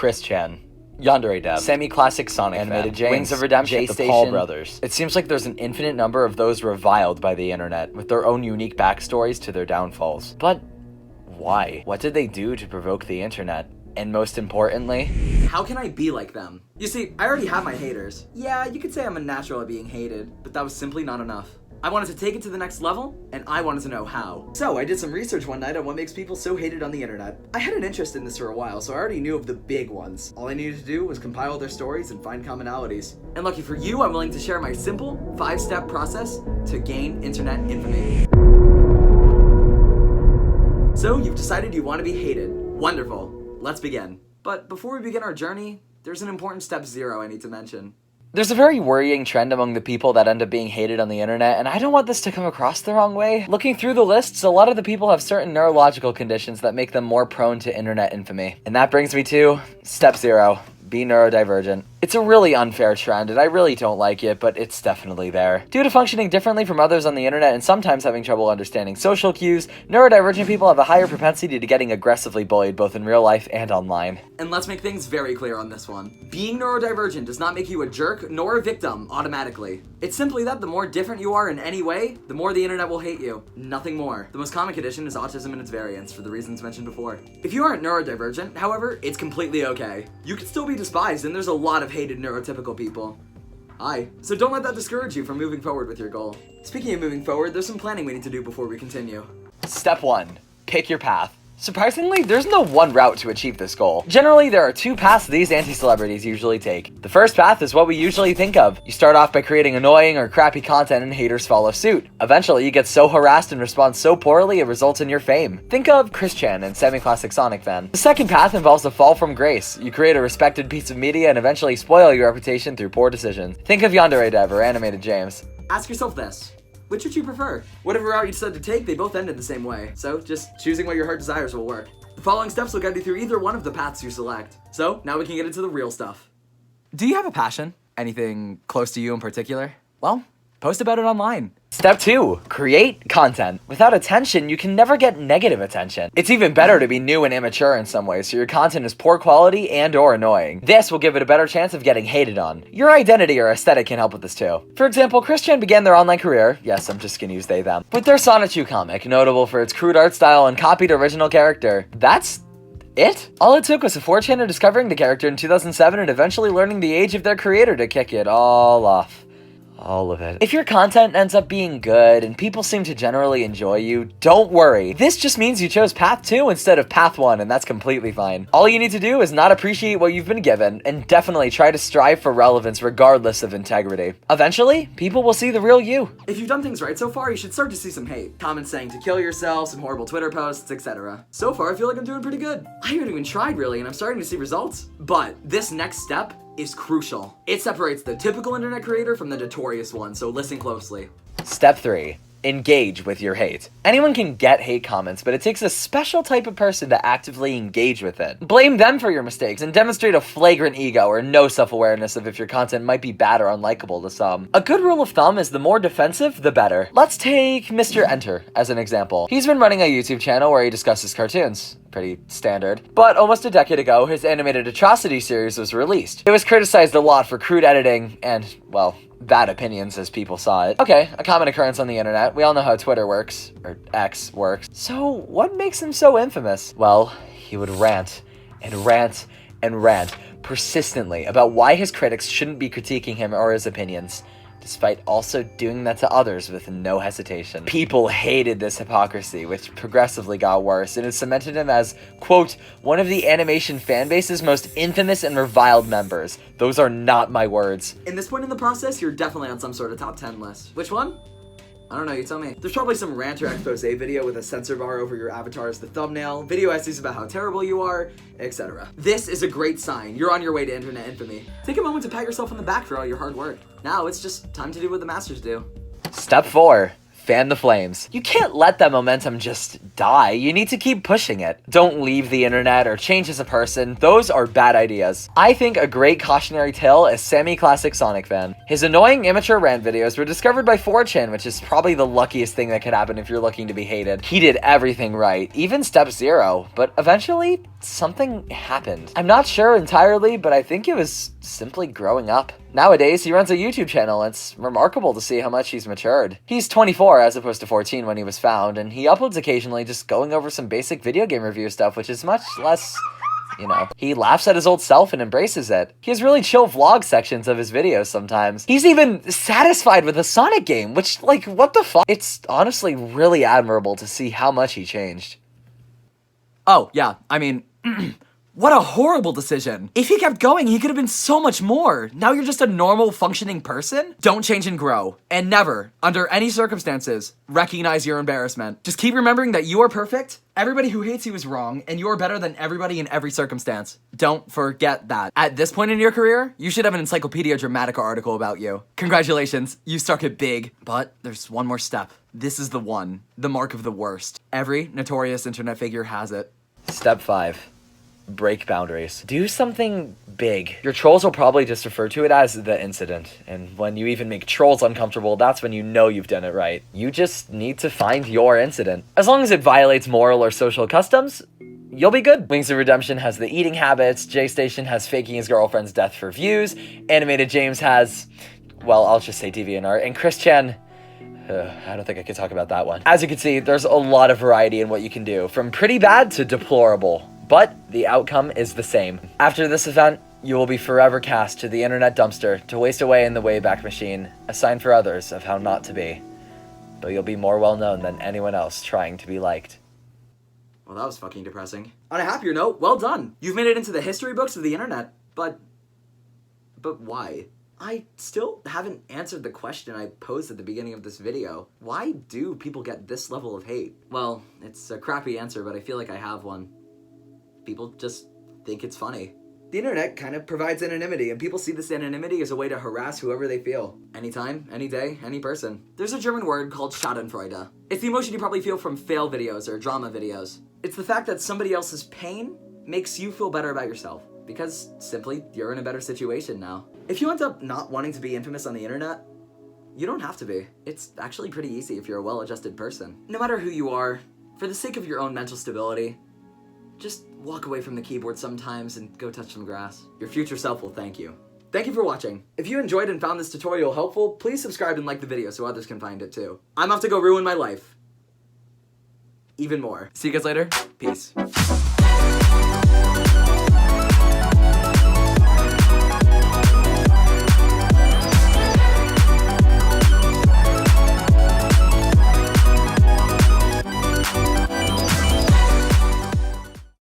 Christian, Yandere Dev, SammyClassicSonicFan, AnimatedJames, WingsOfRedemption, Jaystation, the Paul brothers. It seems like there's an infinite number of those reviled by the internet, with their own unique backstories to their downfalls. But why? What did they do to provoke the internet? And most importantly, how can I be like them? You see, I already have my haters. Yeah, you could say I'm a natural at being hated, but that was simply not enough. I wanted to take it to the next level, and I wanted to know how. So I did some research one night on what makes people so hated on the internet. I had an interest in this for a while, so I already knew of the big ones. All I needed to do was compile their stories and find commonalities. And lucky for you, I'm willing to share my simple 5-step process to gain internet infamy. So you've decided you want to be hated. Wonderful. Let's begin. But before we begin our journey, there's an important step 0 I need to mention. There's a very worrying trend among the people that end up being hated on the internet, and I don't want this to come across the wrong way. Looking through the lists, a lot of the people have certain neurological conditions that make them more prone to internet infamy. And that brings me to step 0. Be neurodivergent. It's a really unfair trend, and I really don't like it, but it's definitely there. Due to functioning differently from others on the internet and sometimes having trouble understanding social cues, neurodivergent people have a higher propensity to getting aggressively bullied both in real life and online. And let's make things very clear on this one. Being neurodivergent does not make you a jerk nor a victim automatically. It's simply that the more different you are in any way, the more the internet will hate you. Nothing more. The most common condition is autism and its variants for the reasons mentioned before. If you aren't neurodivergent, however, it's completely okay. You can still be despised, and there's a lot of hated neurotypical people. So don't let that discourage you from moving forward with your goal. Speaking of moving forward, there's some planning we need to do before we continue. Step 1. Pick your path. Surprisingly, there's no one route to achieve this goal. Generally, there are 2 paths these anti-celebrities usually take. The first path is what we usually think of. You start off by creating annoying or crappy content and haters follow suit. Eventually, you get so harassed and respond so poorly it results in your fame. Think of Christian and SammyClassicSonicFan. The second path involves a fall from grace. You create a respected piece of media and eventually spoil your reputation through poor decisions. Think of Yandere Dev or AnimatedJames. Ask yourself this. Which would you prefer? Whatever route you decide to take, they both end in the same way. So just choosing what your heart desires will work. The following steps will guide you through either one of the paths you select. So now we can get into the real stuff. Do you have a passion? Anything close to you in particular? Well, post about it online. Step 2. Create content. Without attention, you can never get negative attention. It's even better to be new and immature in some ways, so your content is poor quality and or annoying. This will give it a better chance of getting hated on. Your identity or aesthetic can help with this too. For example, Christian began their online career, yes, I'm just gonna use they, them, with their Sonichu comic, notable for its crude art style and copied original character. That's it? All it took was a 4chaner discovering the character in 2007 and eventually learning the age of their creator to kick it all off. All of it. If your content ends up being good and people seem to generally enjoy you, don't worry. This just means you chose path 2 instead of path 1, and that's completely fine. All you need to do is not appreciate what you've been given, and definitely try to strive for relevance regardless of integrity. Eventually, people will see the real you. If you've done things right so far, you should start to see some hate. Comments saying to kill yourself, some horrible Twitter posts, etc. So far, I feel like I'm doing pretty good. I haven't even tried really, and I'm starting to see results. But this next step is crucial. It separates the typical internet creator from the notorious one, so listen closely. Step 3. Engage with your hate. Anyone can get hate comments, but it takes a special type of person to actively engage with it. Blame them for your mistakes and demonstrate a flagrant ego or no self-awareness of if your content might be bad or unlikable to some. A good rule of thumb is the more defensive, the better. Let's take Mr. Enter as an example. He's been running a YouTube channel where he discusses cartoons. Pretty standard. But almost a decade ago, his animated atrocity series was released. It was criticized a lot for crude editing and, well, bad opinions as people saw it. Okay, a common occurrence on the internet. We all know how Twitter works, or X works. So what makes him so infamous? Well, he would rant and rant and rant persistently about why his critics shouldn't be critiquing him or his opinions, despite also doing that to others with no hesitation. People hated this hypocrisy, which progressively got worse, and it cemented him as, quote, one of the animation fanbase's most infamous and reviled members. Those are not my words. In this point in the process, you're definitely on some sort of top 10 list. Which one? I don't know, you tell me. There's probably some rant or expose video with a censor bar over your avatar as the thumbnail, video essays about how terrible you are, etc. This is a great sign. You're on your way to internet infamy. Take a moment to pat yourself on the back for all your hard work. Now it's just time to do what the masters do. Step 4. fan the flames. You can't let that momentum just die. You need to keep pushing it. Don't leave the internet or change as a person. Those are bad ideas. I think a great cautionary tale is SammyClassicSonicFan. His annoying immature rant videos were discovered by 4chan, which is probably the luckiest thing that could happen if you're looking to be hated. He did everything right, even step 0, but eventually something happened. I'm not sure entirely, but I think it was simply growing up. Nowadays, he runs a YouTube channel, and it's remarkable to see how much he's matured. He's 24 as opposed to 14 when he was found, and he uploads occasionally just going over some basic video game review stuff, which is much less, you know. He laughs at his old self and embraces it. He has really chill vlog sections of his videos sometimes. He's even satisfied with a Sonic game, which, like, what the fuck? It's honestly really admirable to see how much he changed. Oh, yeah, I mean, what a horrible decision. If he kept going, he could have been so much more. Now you're just a normal, functioning person? Don't change and grow. And never, under any circumstances, recognize your embarrassment. Just keep remembering that you are perfect, everybody who hates you is wrong, and you are better than everybody in every circumstance. Don't forget that. At this point in your career, you should have an Encyclopedia Dramatica article about you. Congratulations, you struck it big. But there's one more step. This is the one, the mark of the worst. Every notorious internet figure has it. Step 5. Break boundaries. Do something big. Your trolls will probably just refer to it as the incident, and when you even make trolls uncomfortable, that's when you know you've done it right. You just need to find your incident. As long as it violates moral or social customs, you'll be good. WingsOfRedemption has the eating habits, Jaystation has faking his girlfriend's death for views, AnimatedJames has, well, I'll just say DeviantArt, and Christian, I don't think I can talk about that one. As you can see, there's a lot of variety in what you can do, from pretty bad to deplorable. But the outcome is the same. After this event, you will be forever cast to the internet dumpster to waste away in the Wayback Machine, a sign for others of how not to be. But you'll be more well known than anyone else trying to be liked. Well, that was fucking depressing. On a happier note, well done. You've made it into the history books of the internet, but why? I still haven't answered the question I posed at the beginning of this video. Why do people get this level of hate? Well, it's a crappy answer, but I feel like I have one. People just think it's funny. The internet kind of provides anonymity, and people see this anonymity as a way to harass whoever they feel. Anytime, any day, any person. There's a German word called Schadenfreude. It's the emotion you probably feel from fail videos or drama videos. It's the fact that somebody else's pain makes you feel better about yourself, because simply, you're in a better situation now. If you end up not wanting to be infamous on the internet, you don't have to be. It's actually pretty easy if you're a well-adjusted person. No matter who you are, for the sake of your own mental stability, just walk away from the keyboard sometimes and go touch some grass. Your future self will thank you. Thank you for watching. If you enjoyed and found this tutorial helpful, please subscribe and like the video so others can find it too. I'm off to go ruin my life. Even more. See you guys later. Peace.